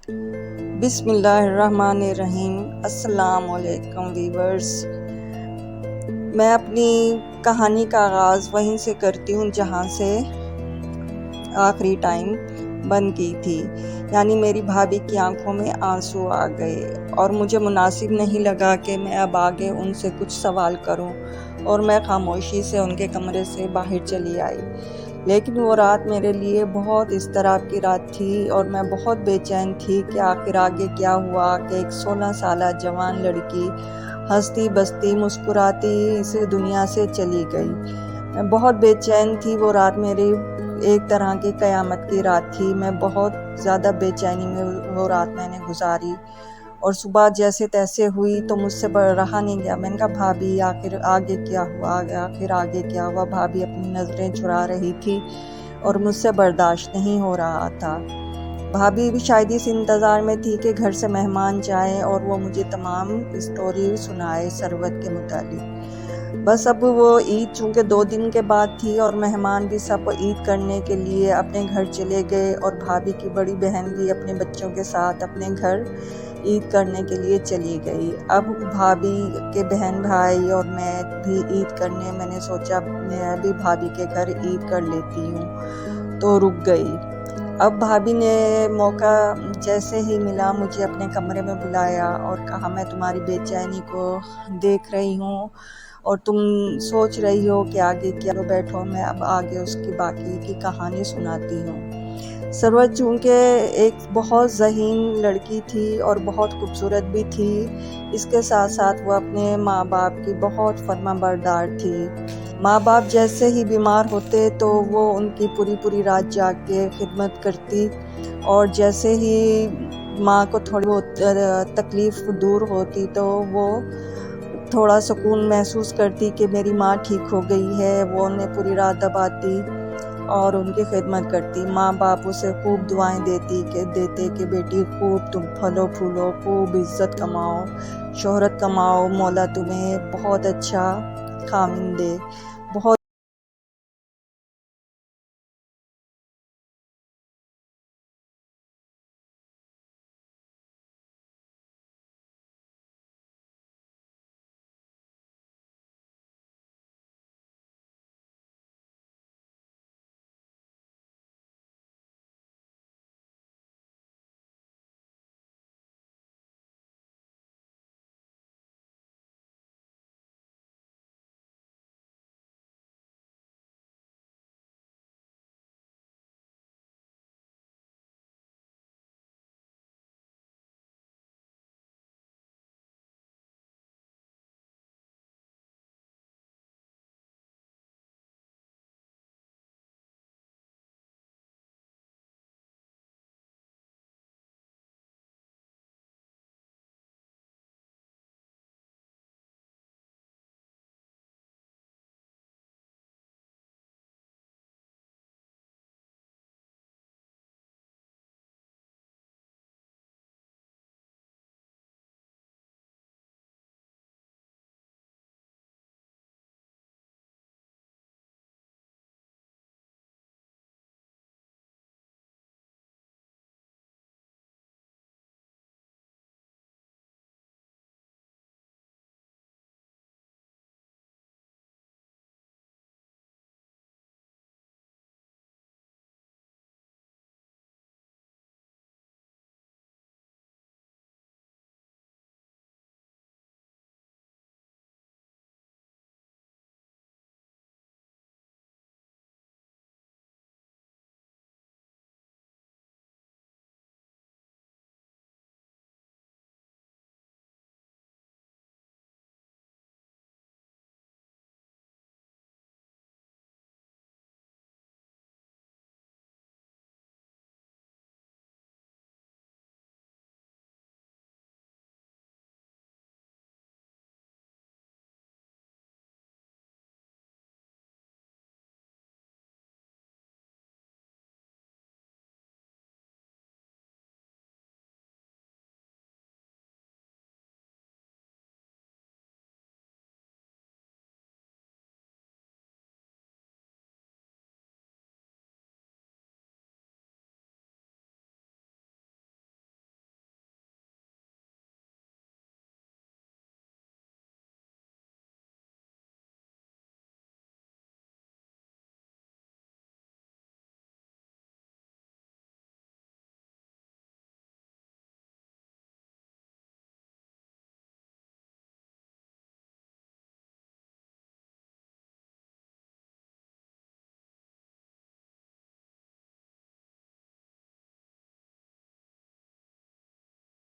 بسم اللہ الرحمن الرحیم۔ السلام علیکم ویورز، میں اپنی کہانی کا آغاز وہیں سے کرتی ہوں جہاں سے آخری ٹائم بند کی تھی، یعنی میری بھابھی کی آنکھوں میں آنسو آ گئے اور مجھے مناسب نہیں لگا کہ میں اب آگے ان سے کچھ سوال کروں، اور میں خاموشی سے ان کے کمرے سے باہر چلی آئی۔ لیکن وہ رات میرے لیے بہت اضطراب کی رات تھی اور میں بہت بے چین تھی کہ آخر آگے کیا ہوا کہ ایک 16 سالہ جوان لڑکی ہنستی بستی مسکراتی اس دنیا سے چلی گئی۔ میں بہت بے چین تھی، وہ رات میری ایک طرح کی قیامت کی رات تھی۔ میں بہت زیادہ بے چینی میں وہ رات میں نے گزاری، اور صبح جیسے تیسے ہوئی تو مجھ سے رہا نہیں گیا۔ میں نے کہا بھابھی آخر آگے کیا ہوا، آخر آگے کیا ہوا۔ بھابھی اپنی نظریں چھڑا رہی تھی اور مجھ سے برداشت نہیں ہو رہا تھا۔ بھابھی بھی شاید اس انتظار میں تھی کہ گھر سے مہمان جائیں اور وہ مجھے تمام اسٹوری سنائے ثروت کے متعلق۔ بس اب وہ عید چونکہ 2 دن کے بعد تھی اور مہمان بھی سب عید کرنے کے لیے اپنے گھر چلے گئے، اور بھابھی کی بڑی بہن بھی اپنے بچوں کے ساتھ اپنے گھر عید کرنے کے لیے چلی گئی۔ اب بھابھی کے بہن بھائی اور میں بھی عید کرنے، میں نے سوچا میں بھی بھابھی کے گھر عید کر لیتی ہوں، تو رک گئی۔ اب بھابھی نے موقع جیسے ہی ملا مجھے اپنے کمرے میں بلایا اور کہا میں تمہاری بے چینی کو دیکھ رہی ہوں اور تم سوچ رہی ہو کہ آگے کیا، بیٹھو میں اب آگے اس کی باقی کی کہانی سناتی ہوں۔ ثروت چونکہ ایک بہت ذہین لڑکی تھی اور بہت خوبصورت بھی تھی، اس کے ساتھ ساتھ وہ اپنے ماں باپ کی بہت فرما بردار تھی۔ ماں باپ جیسے ہی بیمار ہوتے تو وہ ان کی پوری رات جاگ کے خدمت کرتی، اور جیسے ہی ماں کو تھوڑی بہت تکلیف دور ہوتی تو وہ تھوڑا سکون محسوس کرتی کہ میری ماں ٹھیک ہو گئی ہے۔ وہ انہیں پوری رات دباتی اور ان کی خدمت کرتی۔ ماں باپ اسے خوب دعائیں دیتے کہ بیٹی خوب تم پھلو پھولو، خوب عزت کماؤ، شہرت کماؤ، مولا تمہیں بہت اچھا خاوند دے۔